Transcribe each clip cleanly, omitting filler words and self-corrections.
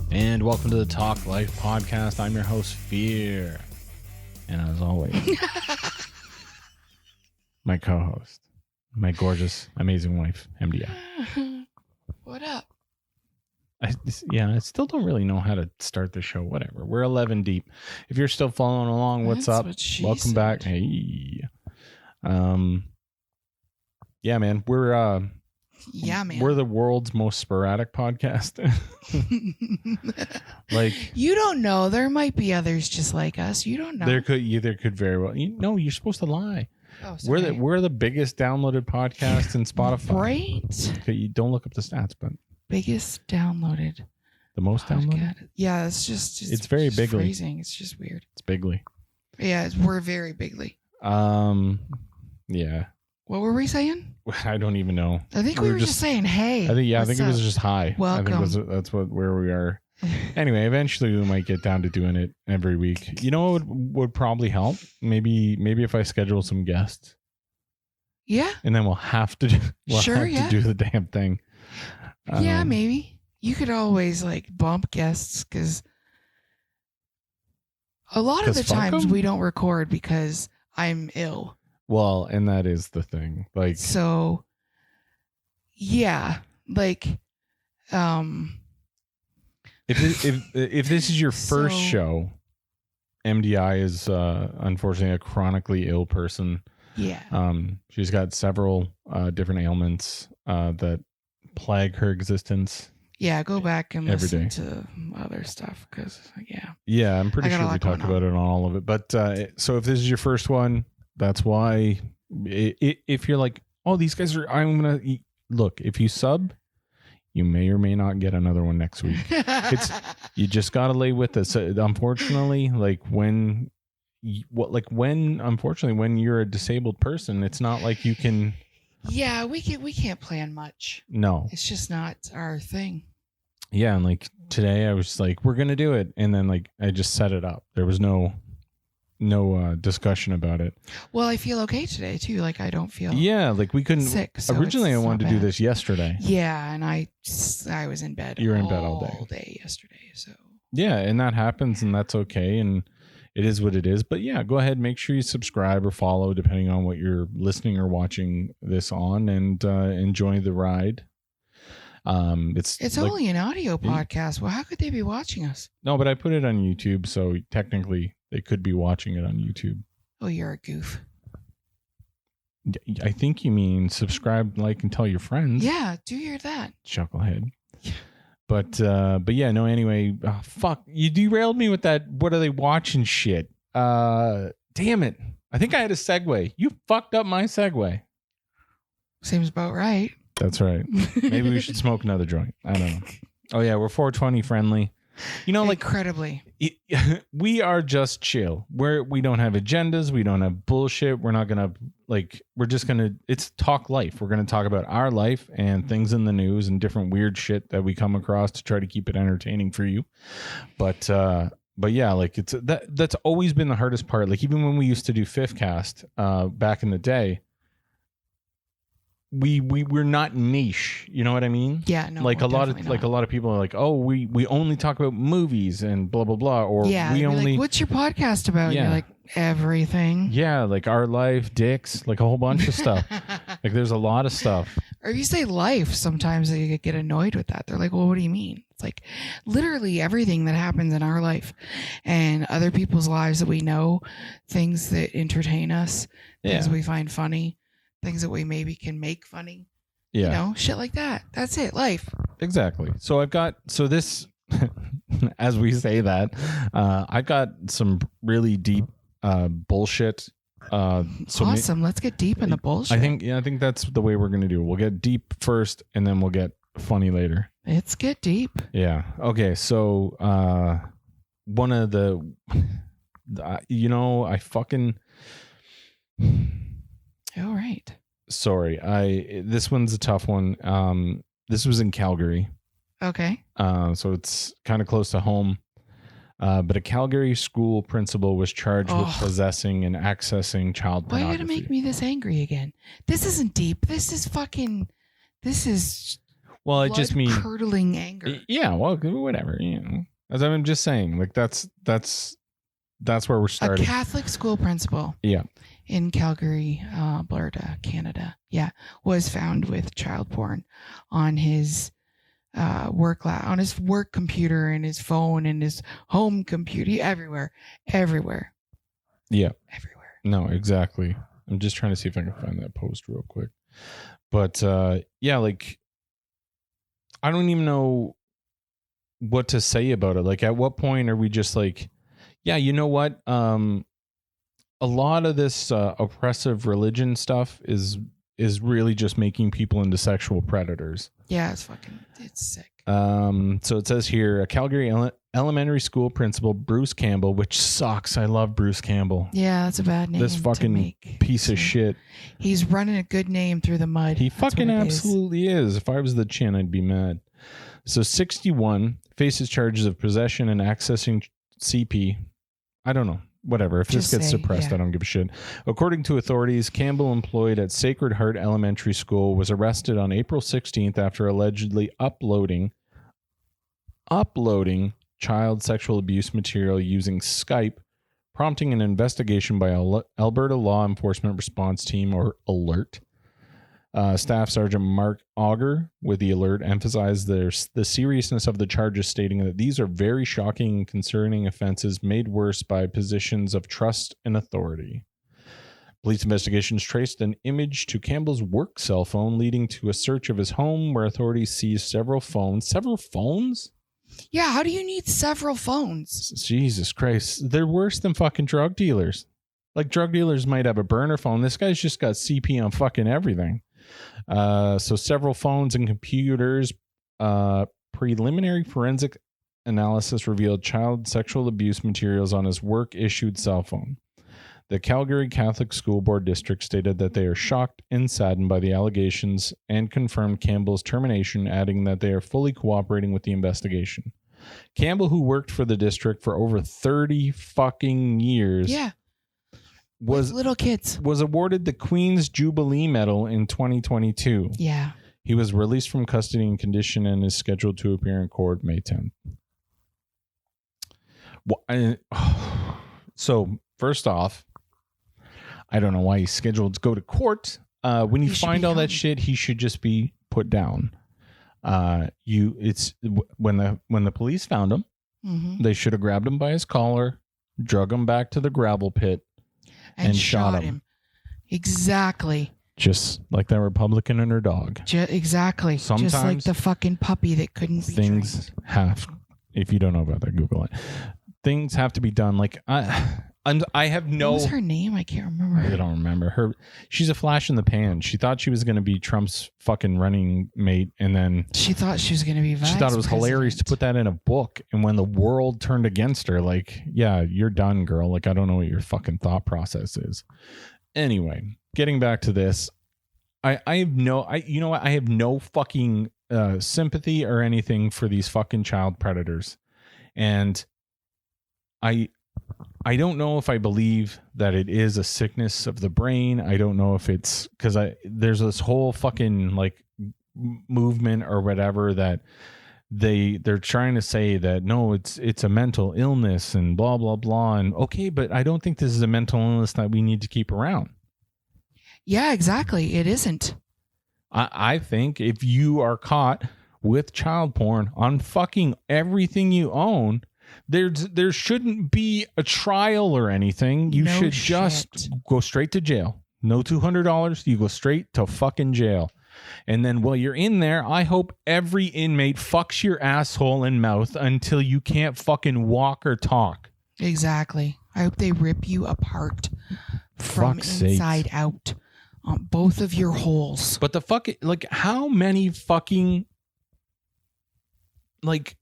And welcome to the Talk Life podcast. I'm your host, Fear. And as always, my co-host, my gorgeous, amazing wife, MDI. What up? I still don't really know how to start the show. Whatever. We're 11 deep. If you're still following along, what's up? Welcome back. Hey. Yeah, man. We're the world's most sporadic podcast. Like, you don't know. There might be others just like us. You don't know. There could very well. You're supposed to lie. Oh, sorry. We're the biggest downloaded podcast in Spotify. Right? Okay, you don't look up the stats, but biggest downloaded. The most podcast. Downloaded? Yeah, it's very just bigly. Phrasing. It's just weird. It's bigly. Yeah, we're very bigly. Yeah. What were we saying? I don't even know. I think we were just saying, hey. I think it was just hi. Welcome. I think that's where we are. Anyway, eventually we might get down to doing it every week. You know what would probably help? Maybe if I schedule some guests. Yeah. And then we'll have to do the damn thing. Yeah, maybe. You could always bump guests because a lot of the times we don't record because I'm ill. Well, and that is the thing. So, yeah, if this is your first show, MDI is unfortunately a chronically ill person. Yeah. She's got several different ailments that plague her existence. Yeah, go back and listen to other stuff because, Yeah, I'm pretty sure we talked about it on all of it. But so if this is your first one, that's why. If you're like, oh, these guys are, I'm going to look, if you sub, you may or may not get another one next week. You just got to lay with us. Unfortunately, when you're a disabled person, it's not like you can. Yeah, we can't plan much. No, it's just not our thing. Yeah, and today I was like, we're gonna do it, and then I just set it up. There was no discussion about it. Well, I feel okay today too. I don't feel we couldn't sick. So originally, I wanted to do this yesterday. Yeah, and I was in bed. You were in bed all day yesterday. So yeah, and that happens, and that's okay, and it is what it is. But yeah, go ahead, make sure you subscribe or follow, depending on what you're listening or watching this on, and enjoy the ride. It's only an audio podcast. Well, how could they be watching us? No, but I put it on YouTube, so technically they could be watching it on YouTube. Oh, you're a goof. I think you mean subscribe, like, and tell your friends. Yeah, do your that. Chucklehead. But yeah, no, anyway, fuck, you derailed me with that. What are they watching shit? Damn it. I think I had a segue. You fucked up my segue. Seems about right. That's right. Maybe we should smoke another joint. I don't know. Oh yeah, we're 420 friendly. Incredibly. We are just chill. We don't have agendas. We don't have bullshit. We're not gonna it's talk life. We're gonna talk about our life and things in the news and different weird shit that we come across to try to keep it entertaining for you. But yeah, that's always been the hardest part. Even when we used to do Fifth Cast back in the day, we're not niche, you know what I mean? Yeah, no. A lot of people are like, oh, we only talk about movies and blah blah blah, or we only. What's your podcast about? Yeah. You're like, everything. Yeah, our life, dicks, a whole bunch of stuff. There's a lot of stuff. Or you say life, sometimes they get annoyed with that. They're like, well, what do you mean? It's literally everything that happens in our life and other people's lives that we know, things that entertain us, things we find funny. Things that we maybe can make funny. Yeah. Shit like that. That's it. Life. Exactly. So this, as we say that, I've got some really deep bullshit. Awesome. Let's get deep in the bullshit. I think that's the way we're going to do it. We'll get deep first and then we'll get funny later. Let's get deep. Yeah. Okay. So, one of the, I fucking... All right. Sorry. This one's a tough one. This was in Calgary. Okay. So it's kind of close to home. But a Calgary school principal was charged with possessing and accessing child pornography. Why you gotta make me this angry again? This isn't deep. This is Well, it just means curdling anger. Yeah, well, whatever. As I'm just saying, like that's where we're starting. A Catholic school principal. Yeah. In Calgary, Alberta, Canada. Yeah, was found with child porn on his on his work computer and his phone and his home computer, everywhere. Yeah. Everywhere. No, exactly. I'm just trying to see if I can find that post real quick. But yeah, like I don't even know what to say about it. Like at what point are we just like, yeah, you know what? A lot of this oppressive religion stuff is really just making people into sexual predators. Yeah, it's sick. So it says here, a Calgary Elementary School Principal, Bruce Campbell, which sucks. I love Bruce Campbell. Yeah, that's a bad name. This fucking piece of shit. He's running a good name through the mud. He fucking absolutely is. If I was the chin, I'd be mad. So 61 faces charges of possession and accessing CP. I don't know. Whatever. If this gets suppressed, I don't give a shit. According to authorities, Campbell, employed at Sacred Heart Elementary School, was arrested on April 16th after allegedly uploading child sexual abuse material using Skype, prompting an investigation by Alberta Law Enforcement Response Team, or ALERT. Staff Sergeant Mark Auger with the ALERT emphasized the seriousness of the charges, stating that these are very shocking and concerning offenses made worse by positions of trust and authority. Police investigations traced an image to Campbell's work cell phone, leading to a search of his home, where authorities seized several phones. Several phones? Yeah, how do you need several phones? Jesus Christ. They're worse than fucking drug dealers. Like, drug dealers might have a burner phone. This guy's just got CP on fucking everything. So several phones and computers. Preliminary forensic analysis revealed child sexual abuse materials on his work-issued cell phone. The Calgary Catholic School Board District stated that they are shocked and saddened by the allegations and confirmed Campbell's termination, adding that they are fully cooperating with the investigation. Campbell, who worked for the district for over 30 fucking years, was little kids, was awarded the Queen's Jubilee Medal in 2022. Yeah. He was released from custody in condition and is scheduled to appear in court May 10th. So, first off, I don't know why he's scheduled to go to court. When you find all that shit, he should just be put down. It's when the police found him, they should have grabbed him by his collar, drug him back to the gravel pit, and shot him. Exactly. Just like that Republican and her dog. Exactly. Sometimes just like the fucking puppy that couldn't be things trained. have. If you don't know about that, Google it. Things have to be done. Like I have no. What was her name? I can't remember. I don't remember her. She's a flash in the pan. She thought she was going to be Trump's fucking running mate, and then she thought she was going to be vice She thought it was hilarious to put that in a book. And when the world turned against her, like, yeah, you're done, girl. Like, I don't know what your fucking thought process is. Anyway, getting back to this, I have no fucking sympathy or anything for these fucking child predators, and I don't know if I believe that it is a sickness of the brain. I don't know if it's because there's this whole fucking like movement or whatever that they're trying to say that no, it's a mental illness and blah blah blah. And okay, but I don't think this is a mental illness that we need to keep around. Yeah, exactly. It isn't. I think if you are caught with child porn on fucking everything you own, there shouldn't be a trial or anything. You should just go straight to jail. No $200. You go straight to fucking jail. And then while you're in there, I hope every inmate fucks your asshole and mouth until you can't fucking walk or talk. Exactly. I hope they rip you apart from inside out on both of your holes. But the fuck, like, how many fucking, like,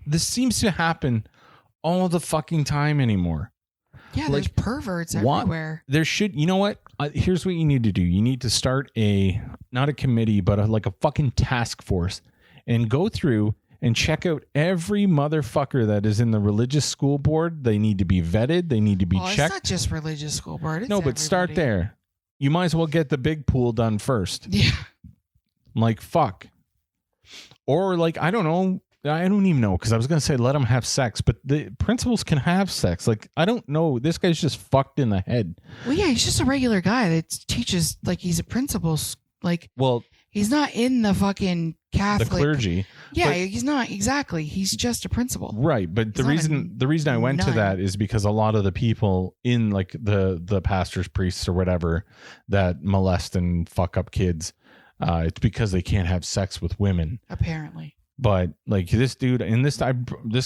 this seems to happen all the fucking time anymore. Yeah, there's perverts everywhere. There should, you know what? Here's what you need to do. You need to start not a committee, but a fucking task force, and go through and check out every motherfucker that is in the religious school board. They need to be vetted. They need to be checked. It's not just religious school board. It's no, but start there. You might as well get the big pool done first. Yeah. Like, fuck. Or like, I don't know. I don't even know, because I was going to say let them have sex, but the principals can have sex. Like, I don't know. This guy's just fucked in the head. Well, yeah, he's just a regular guy that teaches, like, he's a principal. Like, well, he's not in the fucking Catholic. The clergy. Yeah, he's not. Exactly. He's just a principal. Right. But the reason I went to that is because a lot of the people in like the pastors, priests or whatever that molest and fuck up kids, it's because they can't have sex with women. Apparently. But like this dude and this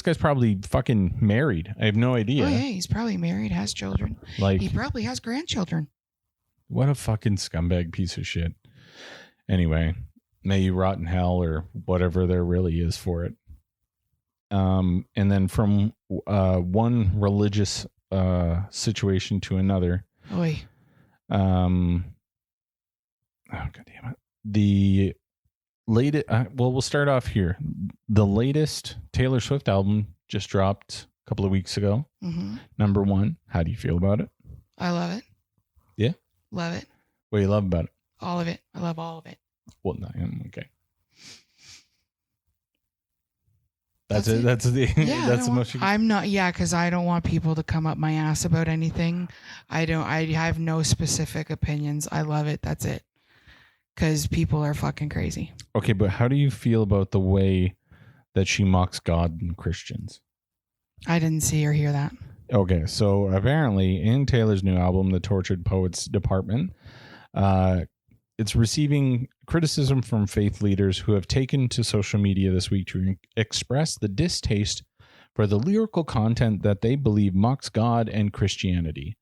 guy's probably fucking married. I have no idea. Oh yeah, he's probably married, has children. Like, he probably has grandchildren. What a fucking scumbag piece of shit. Anyway, may you rot in hell or whatever there really is for it. And then from one religious situation to another. Oy. Oh god damn it. The latest, we'll start off here. The latest Taylor Swift album just dropped a couple of weeks ago. Mm-hmm. Number 1. How do you feel about it? I love it. Yeah? Love it. What do you love about it? All of it. I love all of it. Well, no, okay. That's it. That's the that's the most. I'm not. Yeah, because I don't want people to come up my ass about anything. I have no specific opinions. I love it. That's it. Because people are fucking crazy. Okay, but how do you feel about the way that she mocks God and Christians? I didn't see or hear that. Okay, so apparently in Taylor's new album, The Tortured Poets Department, it's receiving criticism from faith leaders who have taken to social media this week to express the distaste for the lyrical content that they believe mocks God and Christianity.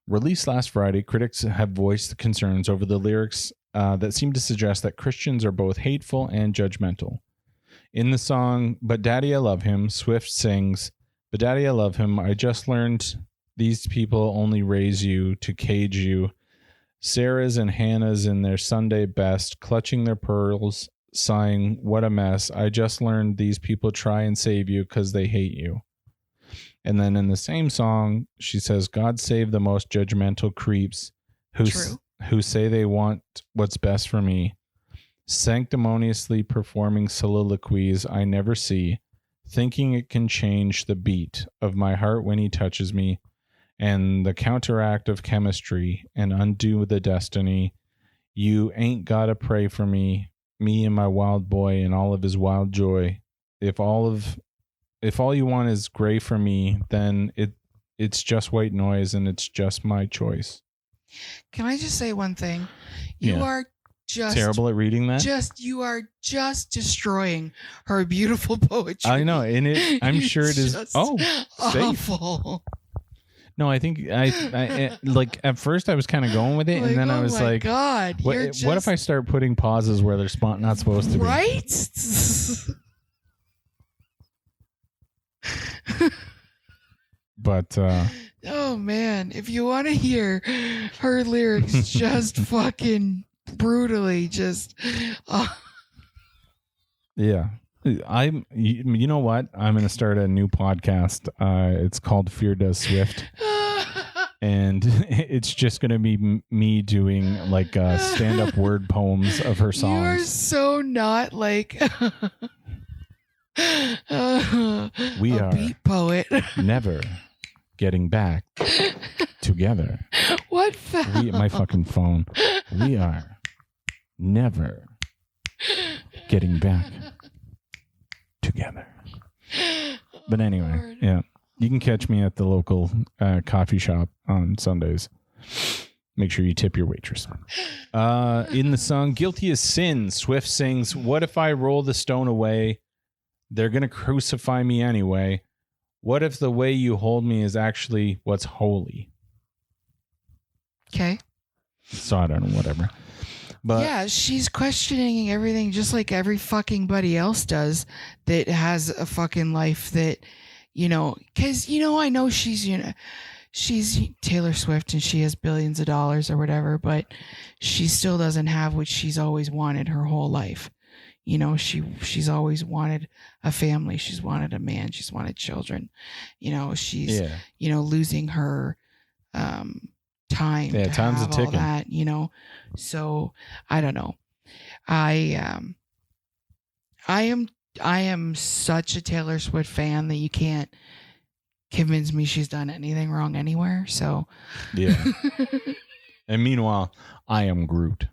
Released last Friday, critics have voiced concerns over the lyrics that seem to suggest that Christians are both hateful and judgmental. In the song, But Daddy I Love Him, Swift sings, But Daddy I Love Him, I just learned these people only raise you to cage you. Sarah's and Hannah's in their Sunday best, clutching their pearls, sighing, what a mess. I just learned these people try and save you because they hate you. And then in the same song, she says, God save the most judgmental creeps who say they want what's best for me, sanctimoniously performing soliloquies I never see, thinking it can change the beat of my heart when he touches me, and the counteract of chemistry and undo the destiny. You ain't gotta pray for me and my wild boy and all of his wild joy. If all you want is gray for me, then it's just white noise and it's just my choice. Can I just say one thing? You are just terrible at reading that. You are just destroying her beautiful poetry. I know, and I'm sure it is. Oh, awful. No, I think I like at first I was kind of going with it, and then I was like, God, what if I start putting pauses where they're not supposed to be? Right? But oh man, if you want to hear her lyrics just fucking brutally yeah. You know what? I'm going to start a new podcast. It's called Fear Does Swift. And it's just going to be me doing like stand-up word poems of her songs. You are so not like we a are beat poet. Never getting back together. What? My fucking phone. We are never getting back together. But anyway, Lord. Yeah. You can catch me at the local coffee shop on Sundays. Make sure you tip your waitress. In the song Guilty as Sin, Swift sings, what if I roll the stone away? They're going to crucify me anyway. What if the way you hold me is actually what's holy? Okay. So I don't know, whatever. But yeah, she's questioning everything just like every fucking buddy else does that has a fucking life that, because, I know she's Taylor Swift and she has billions of dollars or whatever, but she still doesn't have what she's always wanted her whole life. She's always wanted a family. She's wanted a man. She's wanted children. She's, losing her time. Yeah, time's a ticking. All that, so I don't know. I I am such a Taylor Swift fan that you can't convince me she's done anything wrong anywhere. So yeah. And meanwhile, I am Groot.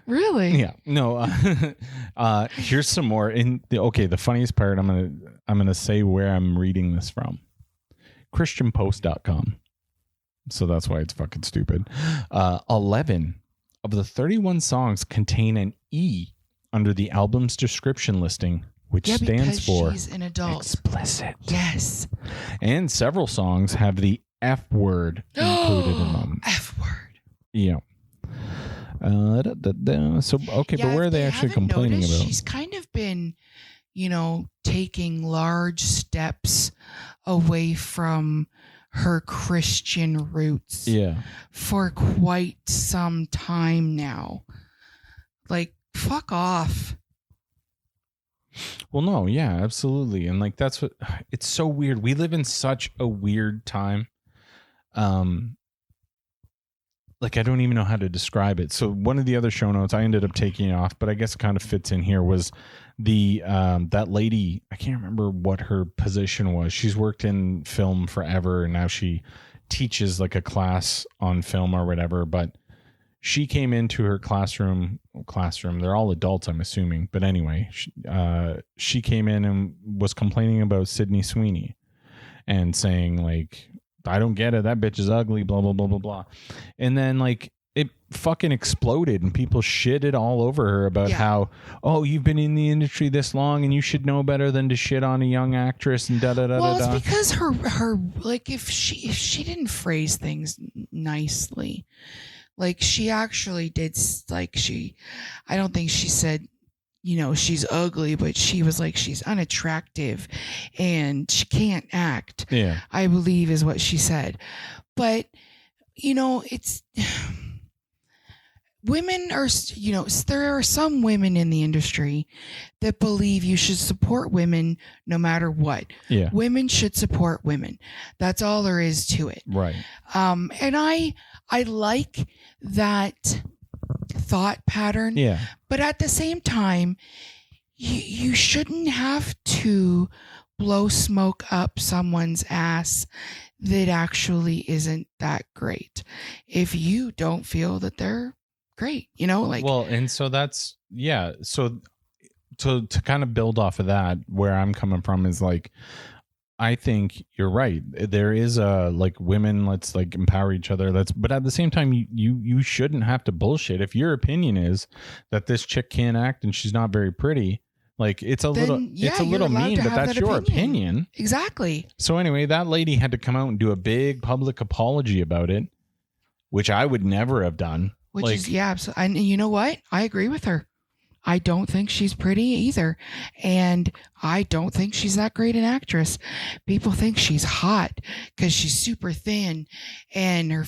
Really? Yeah. No. Here's some more. The funniest part. I'm gonna say where I'm reading this from. ChristianPost.com. So that's why it's fucking stupid. 11 of the 31 songs contain an E under the album's description listing, which stands for she's an adult. Explicit. Yes. And several songs have the F word included in them. F word. Yeah. So, okay, but where are they actually complaining about? She's kind of been, taking large steps away from her Christian roots. Yeah. For quite some time now. Like, fuck off. Well, no, yeah, absolutely. And like, that's what, it's so weird. We live in such a weird time. Like, I don't even know how to describe it. So one of the other show notes, I ended up taking it off, but I guess it kind of fits in here, was that lady, I can't remember what her position was. She's worked in film forever, and now she teaches like a class on film or whatever, but she came into her classroom. They're all adults, I'm assuming. But anyway, she came in and was complaining about Sydney Sweeney and saying like, I don't get it. That bitch is ugly, blah, blah, blah, blah, blah. And then like it fucking exploded and people shitted all over her about how, oh, you've been in the industry this long and you should know better than to shit on a young actress and da da da da. Well, it's because her like if she didn't phrase things nicely, like she actually did, like I don't think she said, she's ugly, but she was like, she's unattractive and she can't act. Yeah. I believe is what she said. But, it's women are, there are some women in the industry that believe you should support women no matter what. Yeah. Women should support women. That's all there is to it. Right. And I like that thought pattern. Yeah. But at the same time, you shouldn't have to blow smoke up someone's ass that actually isn't that great if you don't feel that they're great, like. Well, and so that's, yeah. So to kind of build off of that, where I'm coming from is like, I think you're right. There is like women, let's like empower each other. But at the same time, you shouldn't have to bullshit. If your opinion is that this chick can't act and she's not very pretty, like it's a little mean, but that's your opinion. Exactly. So anyway, that lady had to come out and do a big public apology about it, which I would never have done. And you know what? I agree with her. I don't think she's pretty either. And I don't think she's that great an actress. People think she's hot because she's super thin and her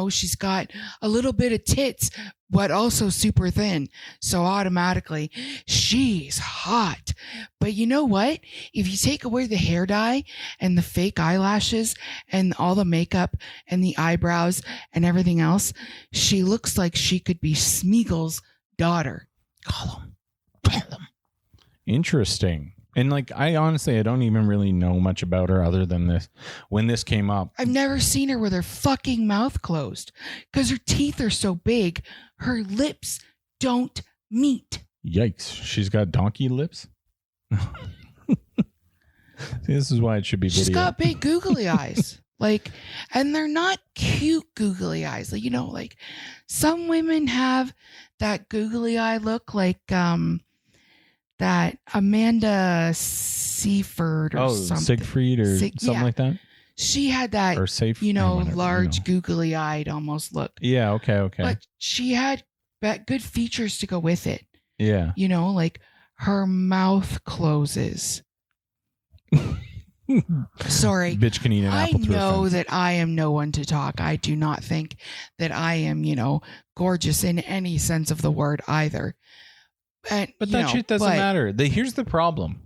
she's got a little bit of tits, but also super thin. So automatically she's hot. But you know what? If you take away the hair dye and the fake eyelashes and all the makeup and the eyebrows and everything else, she looks like she could be Smeagol's daughter. Call them. Interesting. And like, I don't even really know much about her other than this. When this came up, I've never seen her with her fucking mouth closed because her teeth are so big. Her lips don't meet. Yikes. She's got donkey lips. See, this is why it should be video. She's got big googly eyes. Like, and they're not cute googly eyes. Like, like some women have that googly eye look, like that Amanda Seyfried or something. Siegfried or something like that. She had that, or safe, large googly eyed almost look. Yeah. Okay. But she had good features to go with it. Yeah. Like her mouth closes. Sorry. Bitch can eat an apple. I know that I am no one to talk. I do not think that I am, gorgeous in any sense of the word either. But that shit doesn't matter. Here's the problem.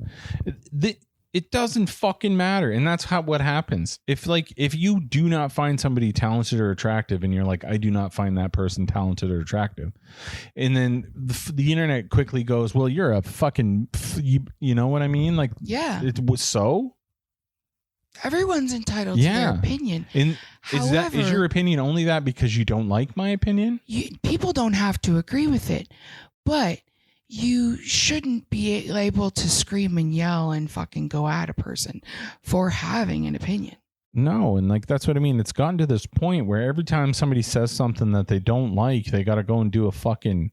It doesn't fucking matter. And that's what happens. If you do not find somebody talented or attractive and you're like, I do not find that person talented or attractive. And then the internet quickly goes, well, you're a fucking, you know what I mean? Like, yeah, it was so. Everyone's entitled to their opinion. And However, is your opinion only that because you don't like my opinion? People don't have to agree with it, but you shouldn't be able to scream and yell and fucking go at a person for having an opinion. No, and like that's what I mean. It's gotten to this point where every time somebody says something that they don't like, they got to go and do a fucking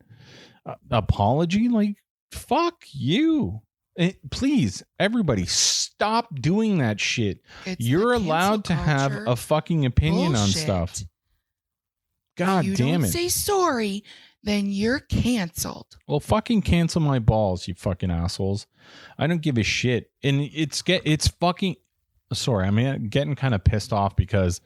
apology. Like, fuck you. Please, everybody, stop doing that shit. You're allowed to have a fucking opinion on stuff. God damn it. If you don't say sorry, then you're canceled. Well, fucking cancel my balls, you fucking assholes. I don't give a shit. And it's fucking... Sorry, I'm getting kind of pissed off because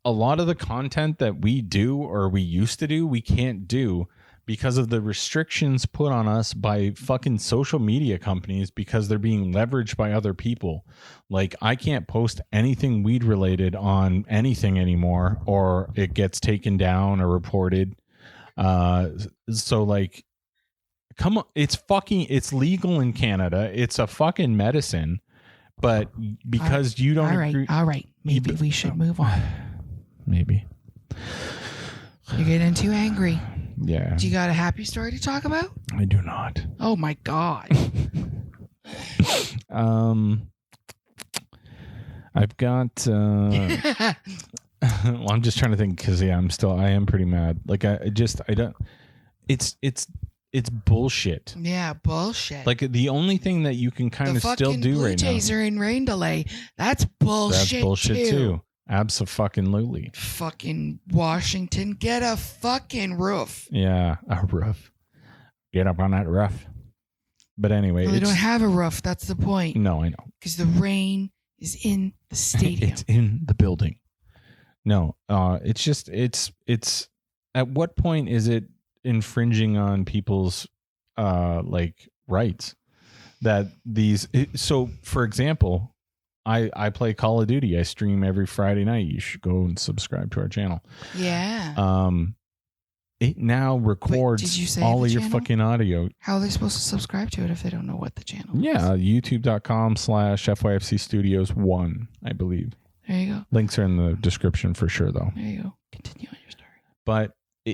a lot of the content that we do or we used to do, we can't do because of the restrictions put on us by fucking social media companies because they're being leveraged by other people. Like, I can't post anything weed related on anything anymore or it gets taken down or reported. So like, come on, it's legal in Canada. It's a fucking medicine, but because you don't agree. All right. Maybe we should move on. Maybe. You're getting too angry. Yeah. Do you got a happy story to talk about? I do not. Oh my God. I've got, well, I'm just trying to think because I am pretty mad. Like it's bullshit. Yeah, bullshit. Like the only thing that you can kind of still do Blue right now. Jays are in rain delay. That's bullshit. That's bullshit too. Abso-fucking-lutely. Fucking Washington, get a fucking roof. Yeah, a roof. Get up on that roof. But anyway, they don't have a roof. That's the point. No, I know. Because the rain is in the stadium. It's in the building. No, it's at what point is it infringing on people's like rights that so for example, I play Call of Duty. I stream every Friday night. You should go and subscribe to our channel. Yeah. It now records all of your fucking audio. How are they supposed to subscribe to it if they don't know what the channel is? Yeah, youtube.com/FYFC Studios 1, I believe. There you go. Links are in the description for sure, though. There you go. Continue on your story. But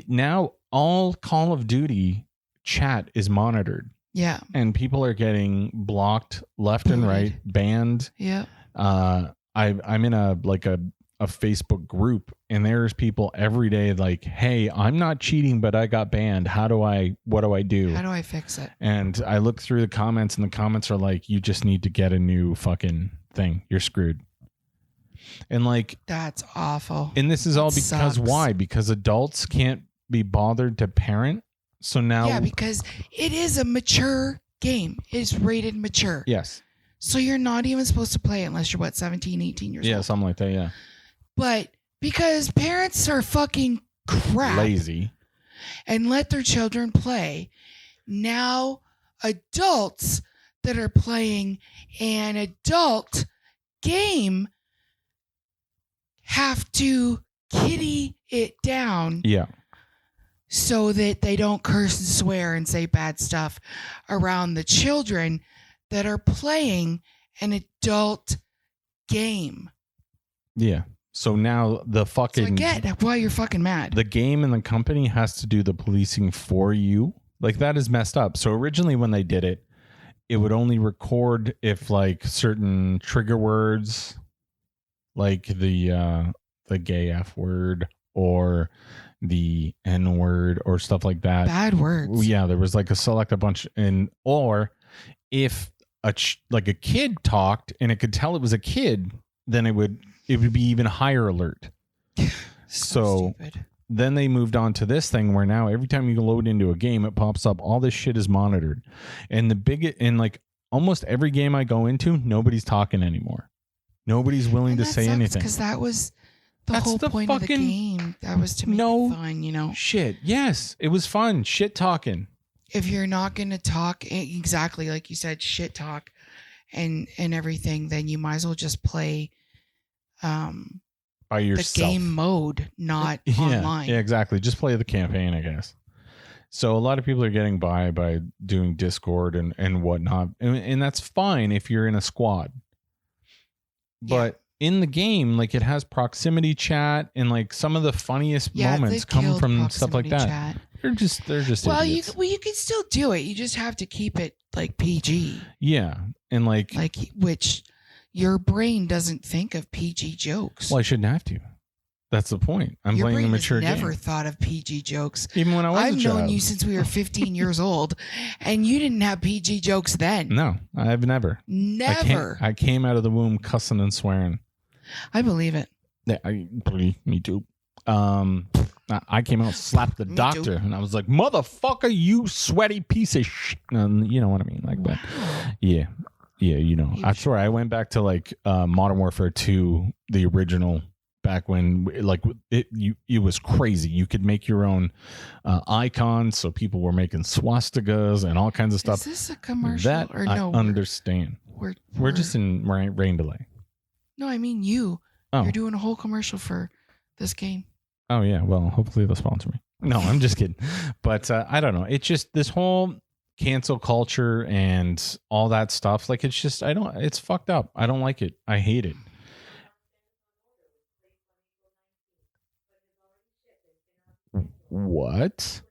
now all Call of Duty chat is monitored. Yeah. And people are getting blocked left and right, banned. Yeah. I'm in a Facebook group, and there's people every day like, hey, I'm not cheating, but I got banned. What do I do? How do I fix it? And I look through the comments, and the comments are like, you just need to get a new fucking thing. You're screwed. And like, that's awful. And this is all because why? Because adults can't be bothered to parent. So now, yeah, because it is a mature game. It is rated mature. Yes. So you're not even supposed to play it unless you're 17, 18 years old. Yeah, something like that. Yeah. But because parents are fucking crap, lazy, and let their children play, now adults that are playing an adult game have to kitty it down. Yeah. So that they don't curse and swear and say bad stuff around the children that are playing an adult game. Yeah. So now the fucking... So I get why you're fucking mad. The game and the company has to do the policing for you. Like, that is messed up. So originally when they did it, it would only record if like certain trigger words, like the gay F word or the N word or stuff like that. Bad words. Yeah, there was like a bunch, or if a kid talked and it could tell it was a kid, then it would be even higher alert. So stupid. Then they moved on to this thing where now every time you load into a game, it pops up. All this shit is monitored, and like almost every game I go into, nobody's talking anymore. Nobody's willing to say anything because that was the whole point of the game. That was to make it fun, you know. Shit. Yes, it was fun. Shit talking. If you're not going to talk exactly like you said, shit talk, and everything, then you might as well just play by yourself. The game mode, not online. Yeah, exactly. Just play the campaign, I guess. So a lot of people are getting by doing Discord and whatnot. And that's fine if you're in a squad. But in the game, like, it has proximity chat, and like some of the funniest moments come from stuff like that. Chat. They're just well, idiots. you can still do it. You just have to keep it like PG. Yeah. And like which your brain doesn't think of PG jokes. Well, I shouldn't have to. That's the point. I'm playing a mature game. Never thought of PG jokes. Even when I was a child. I've known you since we were 15 years old, and you didn't have PG jokes then. No, I've never. Never. I came out of the womb cussing and swearing. I believe it. Yeah, me too. I came out, slapped the doctor, and I was like, "Motherfucker, you sweaty piece of shit." You know what I mean? Like that. Yeah. Yeah, you know. I swear, I went back to like Modern Warfare 2, the original. Back when, like, it was crazy. You could make your own icons, so people were making swastikas and all kinds of stuff. Is this a commercial? That or no? I understand. We're just in rain delay. No, I mean you. Oh. You're doing a whole commercial for this game. Oh yeah. Well, hopefully they'll sponsor me. No, I'm just kidding. But I don't know. It's just this whole cancel culture and all that stuff. Like, it's just it's fucked up. I don't like it. I hate it. What?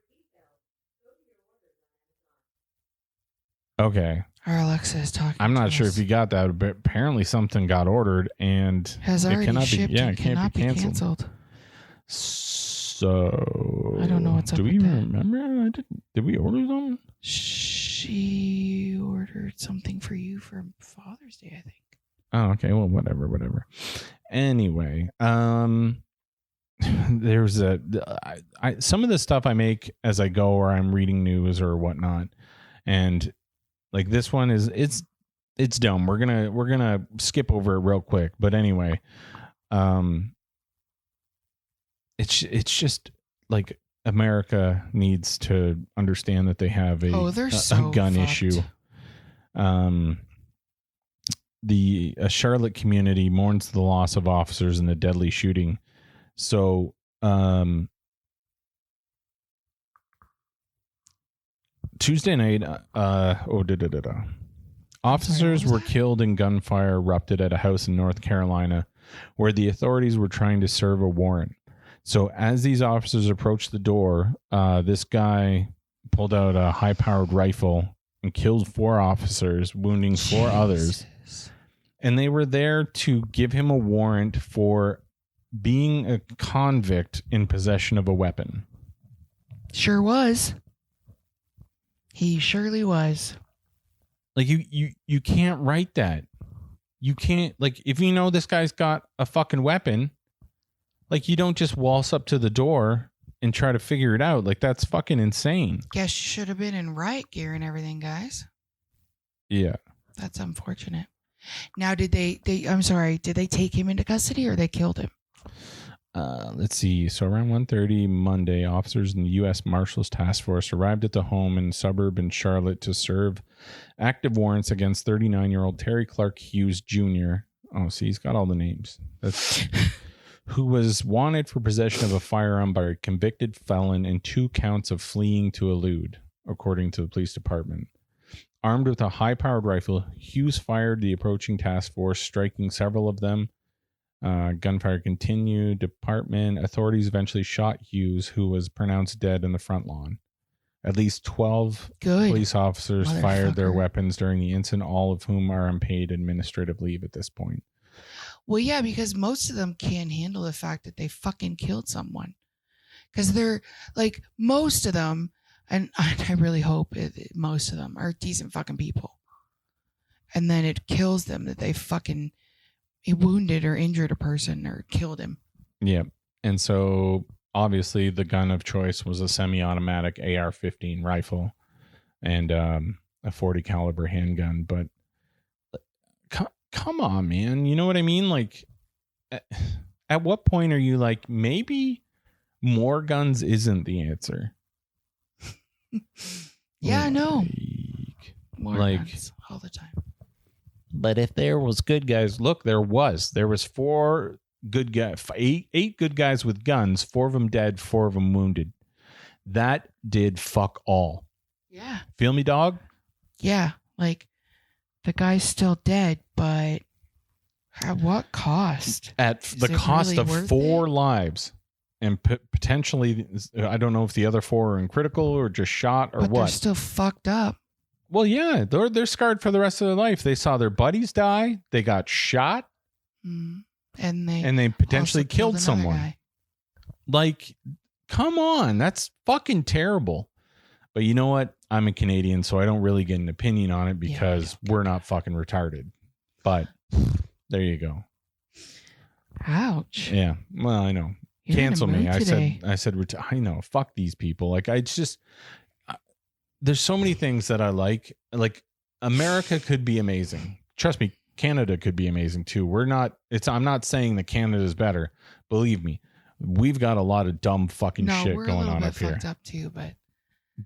Okay. Our Alexa is talking. I'm not sure if you got that, but apparently something got ordered and has already shipped. It can't be canceled. So I don't know what's up. Do we remember? Did we order them? She ordered something for you for Father's Day, I think. Oh, okay. Well, whatever. Anyway, there's some of the stuff I make as I go, or I'm reading news or whatnot, and like this one it's dumb. We're gonna skip over it real quick, but anyway, it's just like America needs to understand that they have a gun fucked. issue. The Charlotte community mourns the loss of officers in the deadly shooting. So, Tuesday night, officers were killed in gunfire erupted at a house in North Carolina where the authorities were trying to serve a warrant. So as these officers approached the door, this guy pulled out a high-powered rifle and killed 4 officers, wounding 4 others. And they were there to give him a warrant for being a convict in possession of a weapon. Sure was. He surely was. Like, you can't write that. You can't, like, if you know this guy's got a fucking weapon, like, you don't just waltz up to the door and try to figure it out. Like, that's fucking insane. Guess you should have been in riot gear and everything, guys. Yeah. That's unfortunate. Now, did they take him into custody or they killed him? Let's see. So around 1:30 Monday, officers in the U.S. Marshals Task Force arrived at the home in suburb in Charlotte to serve active warrants against 39-year-old Terry Clark Hughes Jr. Oh, see, he's got all the names. That's who was wanted for possession of a firearm by a convicted felon and 2 counts of fleeing to elude, according to the police department. Armed with a high-powered rifle, Hughes fired the approaching task force, striking several of them. Gunfire continued. Department authorities eventually shot Hughes, who was pronounced dead in the front lawn. At least 12 police officers fired their weapons during the incident, all of whom are on paid administrative leave at this point. Well, yeah, because most of them can't handle the fact that they fucking killed someone. Because they're, like, most of them, and I really hope most of them are decent fucking people. And then it kills them that they fucking wounded or injured a person or killed him. Yeah. And so obviously the gun of choice was a semi-automatic AR-15 rifle and a 40 caliber handgun. But come on, man. You know what I mean? Like, at what point are you like, maybe more guns isn't the answer? Yeah, I know. More guns all the time. But if there was good guys, look, there was 4 good guys, 8 good guys with guns, 4 of them dead, 4 of them wounded. That did fuck all. Yeah. Feel me, dog? Yeah. Like, the guy's still dead, but at what cost? At the cost really of 4 lives. And potentially, I don't know if the other 4 are in critical or just shot or but what. They're still fucked up. Well, yeah, they're scarred for the rest of their life. They saw their buddies die. They got shot. Mm. And they potentially killed someone. Guy. Like, come on. That's fucking terrible. But you know what? I'm a Canadian, so I don't really get an opinion on it because we're not fucking retarded. But there you go. Ouch. Yeah. Well, I know. You're Cancel me. today. I said, I know. Fuck these people. Like, there's so many things that I like. Like, America could be amazing. Trust me, Canada could be amazing too. I'm not saying that Canada is better. Believe me, we've got a lot of dumb fucking shit going on up here. Fucked up too,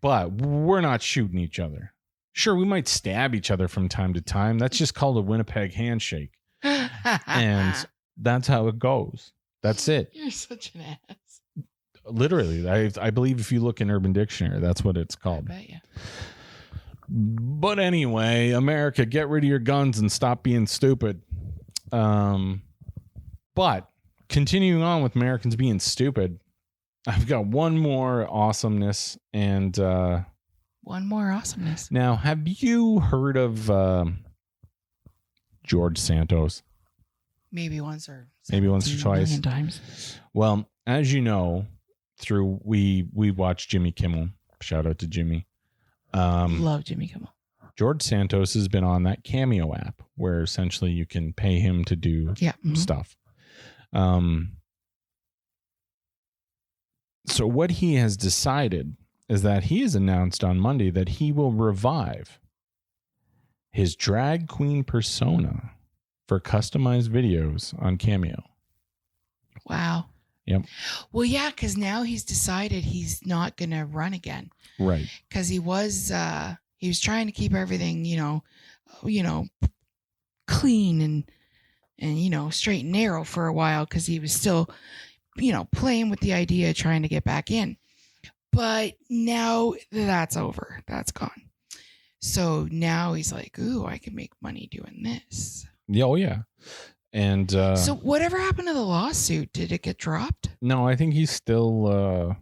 but we're not shooting each other. Sure, we might stab each other from time to time. That's just called a Winnipeg handshake. And that's how it goes. That's it. You're such an ass. Literally, I believe if you look in Urban Dictionary, that's what it's called. I bet you. But anyway, America, get rid of your guns and stop being stupid. But continuing on with Americans being stupid, I've got one more awesomeness and one more awesomeness. Now, have you heard of George Santos? Maybe once or twice. Times. Well, as you know, we watch Jimmy Kimmel. Shout out to Jimmy. Love Jimmy Kimmel. George Santos has been on that Cameo app where essentially you can pay him to do stuff. So what he has decided is that he has announced on Monday that he will revive his drag queen persona for customized videos on Cameo. Wow. Yep. Well, yeah, because now he's decided he's not going to run again. Right. Because he was trying to keep everything, clean and straight and narrow for a while because he was still, playing with the idea of trying to get back in. But now that's over. That's gone. So now he's like, ooh, I can make money doing this. Yeah, oh, yeah. And so whatever happened to the lawsuit? Did it get dropped? No, I think he's still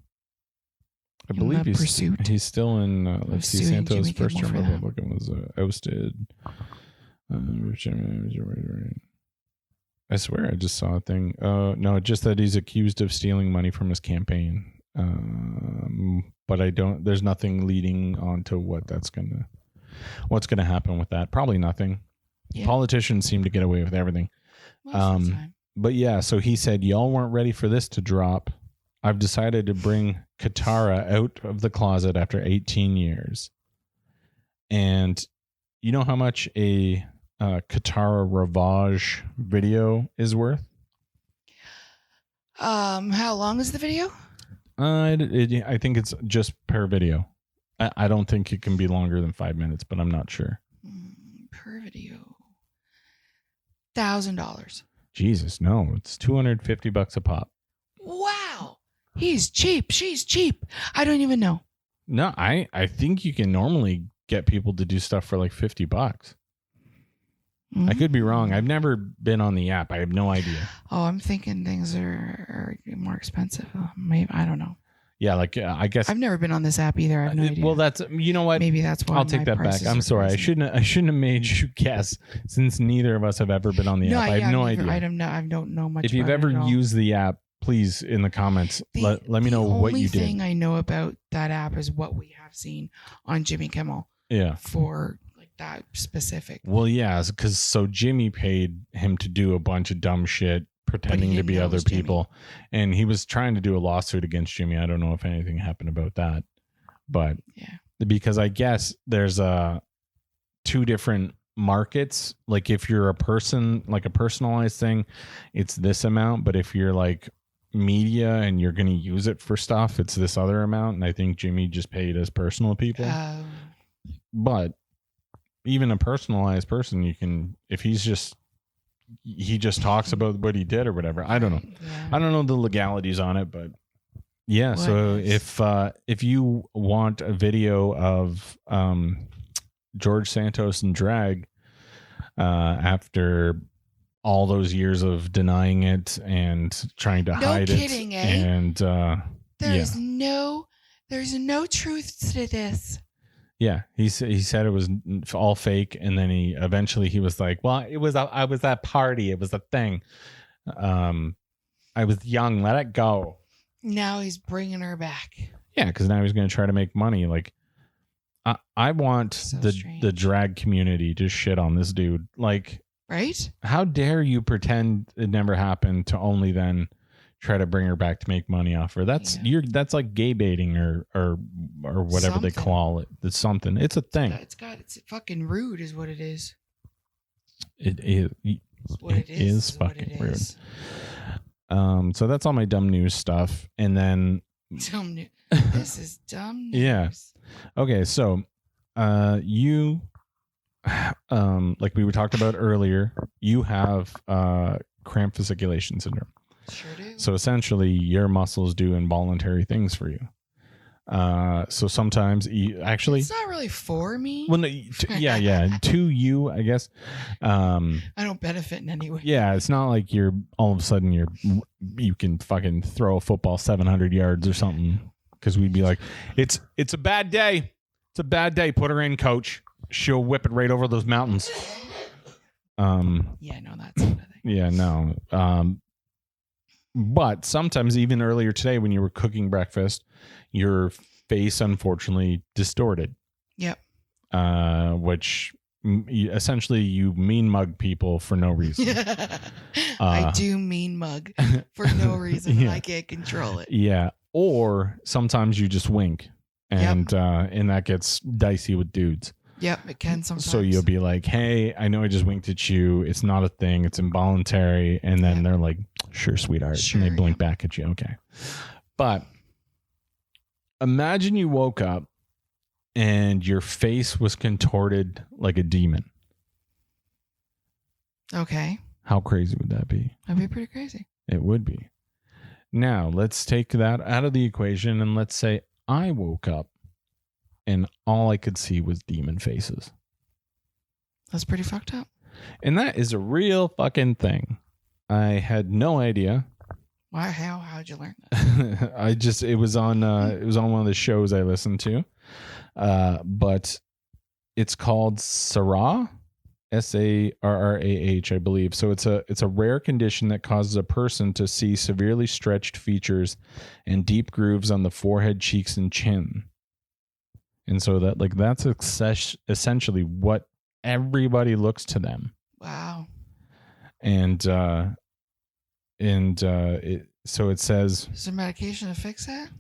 I believe he's still in let's see, Santos' first term Republican was ousted. I swear I just saw a thing. No, just that he's accused of stealing money from his campaign. But there's nothing leading on to what's gonna happen with that. Probably nothing. Yeah. Politicians seem to get away with everything. Most of the time. But yeah, so he said, y'all weren't ready for this to drop. I've decided to bring Kitara out of the closet after 18 years. And you know how much a Kitara Rivache video is worth? How long is the video? I think it's just per video. I don't think it can be longer than 5 minutes, but I'm not sure. Per video. $1,000. Jesus, no, it's $250 a pop. Wow. He's cheap. She's cheap. I don't even know. No, I think you can normally get people to do stuff for like $50. Mm-hmm. I could be wrong. I've never been on the app. I have no idea. Oh, I'm thinking things are more expensive. Maybe, I don't know. Yeah, like I guess I've never been on this app either. I have no idea. Well, that's you know what? Maybe that's why. I'll take that back. I'm sorry. I shouldn't have made you guess since neither of us have ever been on the app. I have no idea. I don't know much. If you've ever used the app, please in the comments let me know what you did. The only thing I know about that app is what we have seen on Jimmy Kimmel. Yeah. For like that specific. Well, yeah, because Jimmy paid him to do a bunch of dumb shit, pretending to be other people, and he was trying to do a lawsuit against Jimmy. I don't know if anything happened about that, but yeah, because I guess there's two different markets. Like if you're a person, like a personalized thing, it's this amount, but if you're like media and you're going to use it for stuff, it's this other amount. And I think Jimmy just paid his personal people. But even a personalized person, you can, if he just talks about what he did or whatever. I don't know. Yeah. I don't know the legalities on it, but yeah. So if you want a video of George Santos in drag after all those years of denying it and trying to hide kidding, it, and there's no truth to this. Yeah, he said it was all fake, and then he was like, "Well, I was at party. It was a thing. I was young. Let it go." Now he's bringing her back. Yeah, because now he's going to try to make money. Like, I want the drag community to shit on this dude. Like, right? How dare you pretend it never happened to only then try to bring her back to make money off her? That's like gay baiting or whatever they call it. It's something. It's a thing. It's fucking rude, is what it is. It is fucking rude. So that's all my dumb news stuff, and then dumb news. This is dumb news. Yeah. Okay, so you like we were talking about earlier, you have cramped fasciculation syndrome. Sure do. So essentially, your muscles do involuntary things for you. So sometimes, actually, it's not really for me. Well, no, to you, I guess. I don't benefit in any way. Yeah, it's not like you're all of a sudden you can fucking throw a football 700 yards or something. Because we'd be like, it's a bad day. It's a bad day. Put her in, coach. She'll whip it right over those mountains. Yeah, no, that's not a thing. Yeah, no. But sometimes, even earlier today, when you were cooking breakfast, your face unfortunately distorted. Yep. Which essentially you mean mug people for no reason. I do mean mug for no reason. Yeah. And I can't control it. Yeah. Or sometimes you just wink, and that gets dicey with dudes. Yep, it can sometimes. So you'll be like, "Hey, I know I just winked at you. It's not a thing. It's involuntary." And then they're like, "Sure, sweetheart." Sure, and they blink back at you. Okay. But imagine you woke up and your face was contorted like a demon. Okay. How crazy would that be? That'd be pretty crazy. It would be. Now, let's take that out of the equation, and let's say I woke up and all I could see was demon faces. That's pretty fucked up. And that is a real fucking thing. I had no idea. Why? How'd you learn that? It was on one of the shows I listened to. But it's called Sarah, SARRAH, I believe. So it's a rare condition that causes a person to see severely stretched features and deep grooves on the forehead, cheeks, and chin. And so that's essentially what everybody looks to them. Wow. And so it says, is there medication to fix that?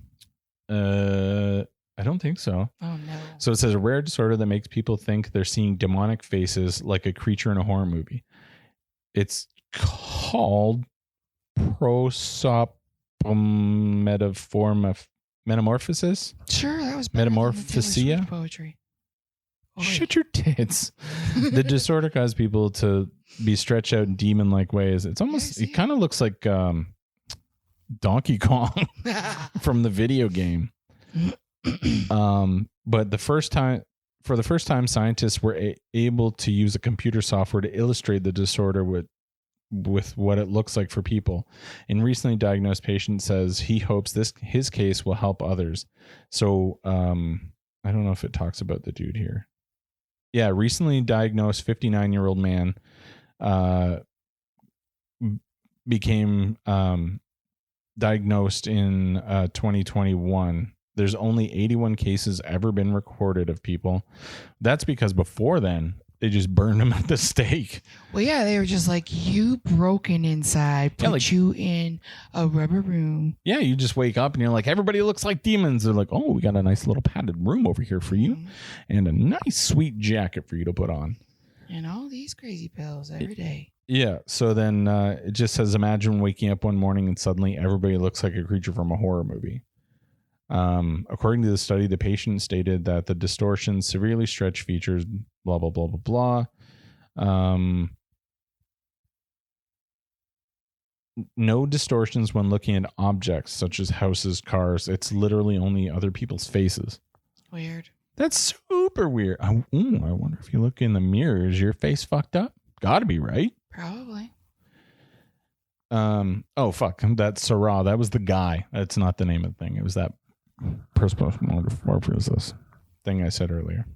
I don't think so. Oh no. So it says a rare disorder that makes people think they're seeing demonic faces like a creature in a horror movie. It's called Prosopometamorphosis. Sure, that was Metamorphosia. Poetry. Shut your tits. The disorder causes people to be stretched out in demon-like ways. It's almost. It kind of looks like Donkey Kong from the video game. But for the first time, scientists were able to use a computer software to illustrate the disorder with what it looks like for people. And recently diagnosed patient says he hopes his case will help others. So I don't know if it talks about the dude here. Yeah, recently diagnosed 59-year-old man became diagnosed in 2021. There's only 81 cases ever been recorded of people. That's because before then, they just burned them at the stake. Well, yeah, they were just like, you broken inside, put you in a rubber room. Yeah, you just wake up and you're like, everybody looks like demons. They're like, oh, we got a nice little padded room over here for you and a nice sweet jacket for you to put on. And all these crazy pills every day. Yeah, so then it just says, imagine waking up one morning and suddenly everybody looks like a creature from a horror movie. According to the study, the patient stated that the distortions severely stretch features, blah, blah, blah, blah, blah. No distortions when looking at objects such as houses, cars. It's literally only other people's faces. Weird. That's super weird. I wonder if you look in the mirror, is your face fucked up? Gotta be, right? Probably. Oh, fuck. That's Sarah. That was the guy. That's not the name of the thing. It was that Prosopometamorphosia thing I said earlier.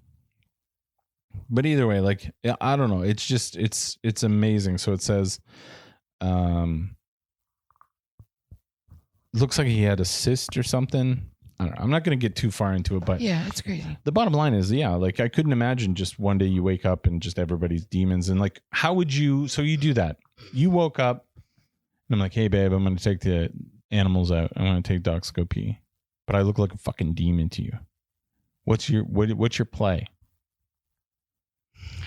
But either way, like, I don't know. It's just, it's amazing. So it says, looks like he had a cyst or something. I don't know. I'm not going to get too far into it, but yeah, it's crazy. The bottom line is, yeah, like I couldn't imagine just one day you wake up and just everybody's demons. And like, how would you, so you do that. You woke up and I'm like, hey babe, I'm going to take the animals out. I'm going to take dogs to go pee. But I look like a fucking demon to you. What's your play?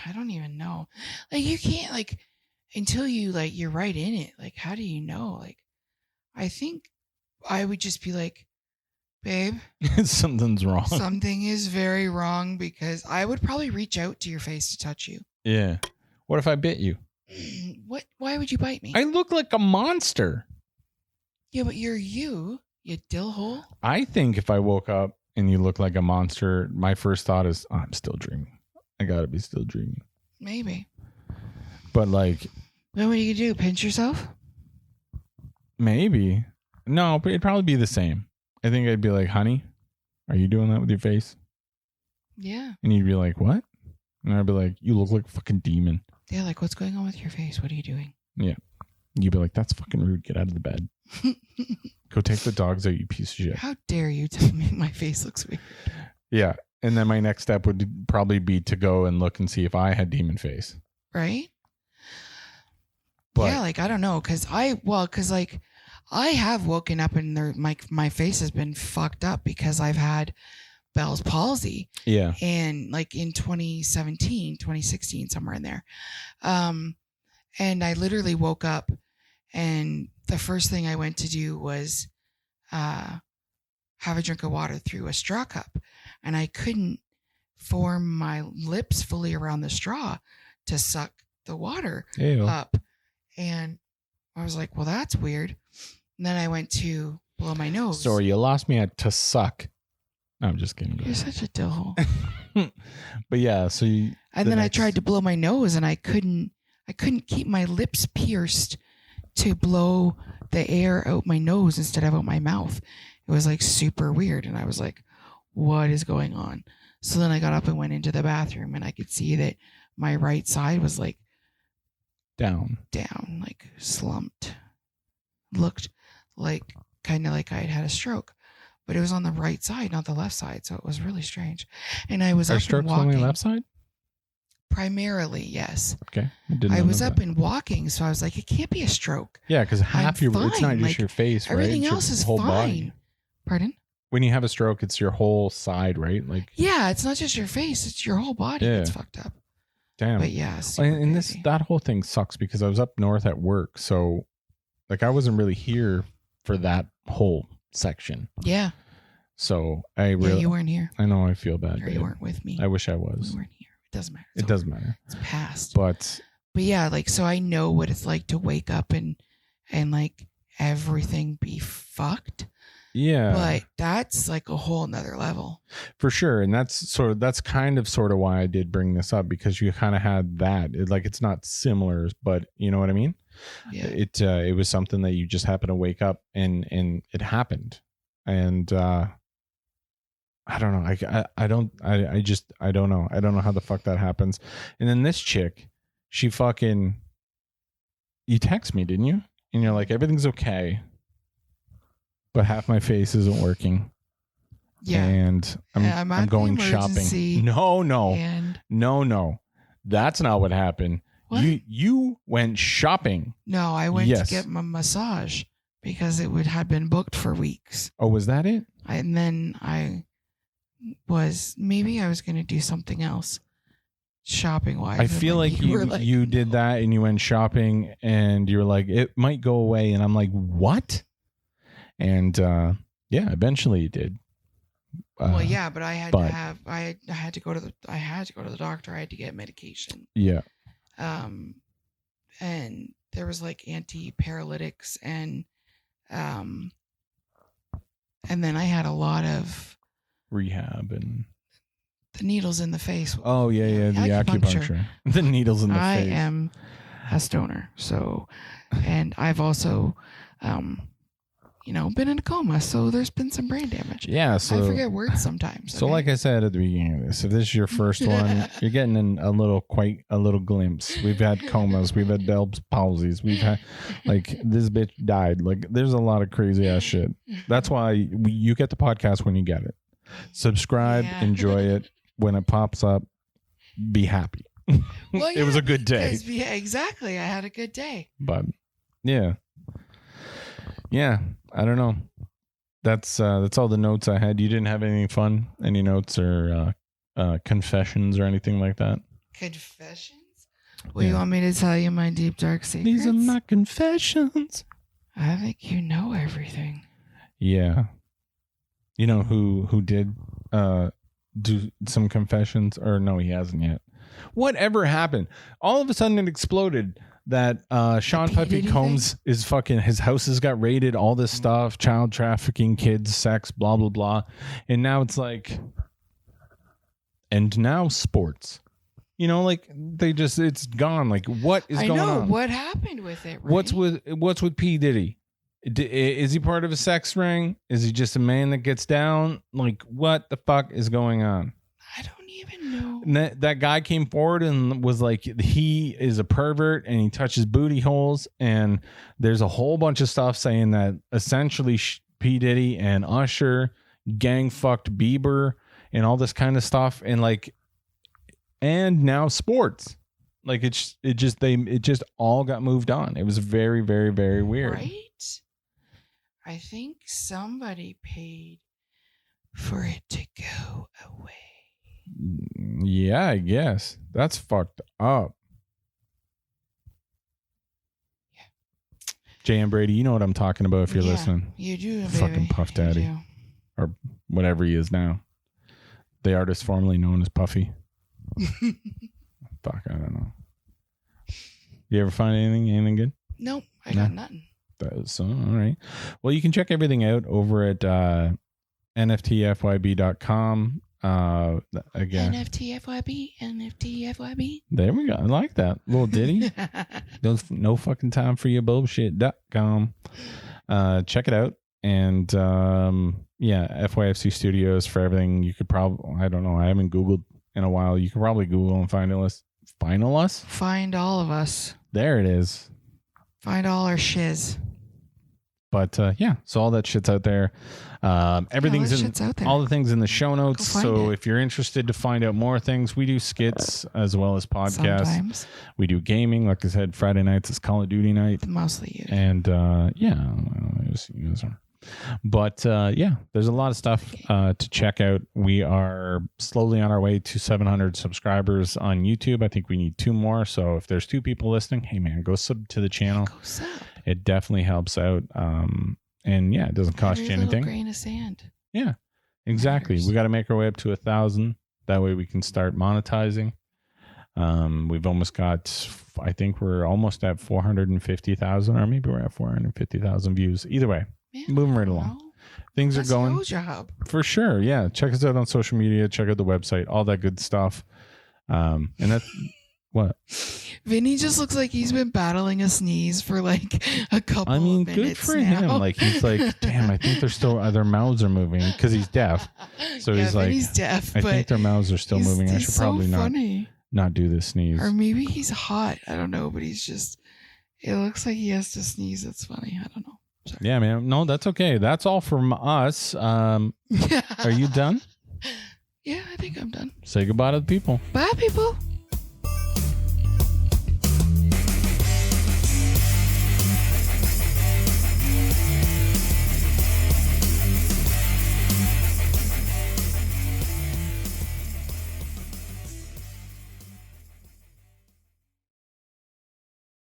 I don't even know. Like, you can't, like, until you, like, you're right in it. Like, how do you know? Like, I think I would just be like, babe, something's wrong. Something is very wrong, because I would probably reach out to your face to touch you. Yeah. What if I bit you? What? Why would you bite me? I look like a monster. Yeah, but you're you dill hole. I think if I woke up and you look like a monster, my first thought is, oh, I'm still dreaming. I gotta be still dreaming. Maybe. But like, then what do you do? Pinch yourself? Maybe. No, but it'd probably be the same. I think I'd be like, honey, are you doing that with your face? Yeah. And you'd be like, what? And I'd be like, you look like a fucking demon. Yeah, like, what's going on with your face? What are you doing? Yeah. You'd be like, that's fucking rude. Get out of the bed. Go take the dogs out, you piece of shit. How dare you tell me my face looks weird? Yeah. And then my next step would probably be to go and look and see if I had demon face. Right? But, yeah, like, I don't know. Because like, I have woken up and my face has been fucked up because I've had Bell's palsy. Yeah. And like in 2017, 2016, somewhere in there. And I literally woke up and the first thing I went to do was have a drink of water through a straw cup. And I couldn't form my lips fully around the straw to suck the water up. And I was like, well, that's weird. And then I went to blow my nose. Sorry, you lost me at to suck. No, I'm just kidding. You're such a dill. But yeah, so you... And then I tried to blow my nose and I couldn't keep my lips pierced to blow the air out my nose instead of out my mouth. It was like super weird. And I was like, what is going on? So then I got up and went into the bathroom and I could see that my right side was like down, like slumped. Looked like kind of like I had a stroke, but it was on the right side, not the left side. So it was really strange. And I was up and walking. On the left side? Primarily, yes. Okay. I was up and walking, so I was like, it can't be a stroke. Yeah, because half it's not just like, your face, right? Everything else is whole fine. Body. Pardon? When you have a stroke, it's your whole side, right? Like, yeah, it's not just your face; it's your whole body that's fucked up. Damn. But yeah, and that whole thing sucks because I was up north at work, so like I wasn't really here for that whole section. Yeah. So I really you weren't here. I know. I feel bad. Or you weren't with me. I wish I was. We weren't here. It doesn't matter. It doesn't matter. It's past. But yeah, like, so I know what it's like to wake up and like everything be fucked. Yeah. But that's like a whole nother level. For sure. And that's kind of sort of why I did bring this up, because you kind of had that. It's not similar, but you know what I mean? Yeah. It was something that you just happened to wake up and it happened. And I don't know. I don't know. I don't know how the fuck that happens. And then this chick, she fucking, you text me, didn't you? And you're like, everything's okay, but half my face isn't working. Yeah. And I'm going shopping. No. And no. That's not what happened. What? You went shopping. No, I went to get my massage because it had been booked for weeks. Oh, was that it? And then I was going to do something else shopping wise. I feel like you did that and you went shopping and you were like, it might go away. And I'm like, what? And yeah, eventually it did. Well, yeah, but I had to have I had to go to the doctor. I had to get medication. Yeah. And there was like anti-paralytics and then I had a lot of rehab and the needles in the face. Oh yeah, the acupuncture. The needles in the face. I am a stoner, so, and I've also been in a coma, so there's been some brain damage. Yeah, so I forget words sometimes. So, like I said at the beginning of this, if this is your first one, you're getting a little glimpse. We've had comas, we've had Bell's palsies, we've had this bitch died. Like, there's a lot of crazy ass shit. That's why you get the podcast when you get it. Subscribe, enjoy it. When it pops up, be happy. Well, it was a good day. Yeah, exactly. I had a good day. But yeah. I don't know. That's all the notes I had. You didn't have anything fun? Any notes or confessions or anything like that? Confessions? Well, you want me to tell you my deep dark secrets? These are my confessions. I think you know everything. Yeah. You know who did do some confessions? Or no, he hasn't yet. Whatever happened? All of a sudden it exploded that Sean Puffy Combs is fucking, his houses got raided, all this stuff, child trafficking, kids, sex, blah, blah, blah. And now it's like, and now sports. It's gone. Like, what is going on? What happened with it, right? What's with P. Diddy? Is he part of a sex ring? Is he just a man that gets down? Like, what the fuck is going on? I don't even know. And that guy came forward and was like, he is a pervert and he touches booty holes. And there's a whole bunch of stuff saying that essentially P. Diddy and Usher gang fucked Bieber and all this kind of stuff. And now sports. Like, it just all got moved on. It was very, very, very weird. Right? I think somebody paid for it to go away. Yeah, I guess. That's fucked up. Yeah. Jay and Brady, you know what I'm talking about if you're listening. You do, baby. Fucking Puff Daddy. Or whatever he is now. The artist formerly known as Puffy. Fuck, I don't know. You ever find anything good? Nope, I got nothing. So, all right. Well, you can check everything out over at nftfyb.com. Again, NFTFYB. There we go. I like that little ditty. No fucking time for your bullshit.com. Check it out. And FYFC Studios for everything. You could probably, I don't know, I haven't Googled in a while. You could probably Google and find us. Find all of us. There it is. Find all our shiz. But so all that shit's out there. Everything's out there. All the things in the show notes. So if you're interested to find out more things, we do skits as well as podcasts. Sometimes. We do gaming. Like I said, Friday nights is Call of Duty night. Mostly you. And but there's a lot of stuff to check out. We are slowly on our way to 700 subscribers on YouTube. I think we need 2 more. So if there's 2 people listening, hey man, go sub to the channel. Go sub. It definitely helps out. And it doesn't cost you anything. Grain of sand. Yeah, exactly. We got to make our way up to 1,000. That way we can start monetizing. We've almost got, I think we're almost at 450,000, or maybe we're at 450,000 views. Either way, moving right along. Things are going. Your job. For sure. Yeah. Check us out on social media. Check out the website. All that good stuff. And that's what? Vinny just looks like he's been battling a sneeze for like a couple of minutes. Good for now. him. Like, he's like, damn, I think their mouths are moving because he's deaf. So he's like, Vinny's deaf, I think their mouths are still moving. I should probably not do this sneeze. Or maybe he's hot. I don't know, but he's just, it looks like he has to sneeze. It's funny. I don't know. Sorry. Yeah, man. No, that's okay. That's all from us. Are you done? Yeah, I think I'm done. Say goodbye to the people. Bye, people.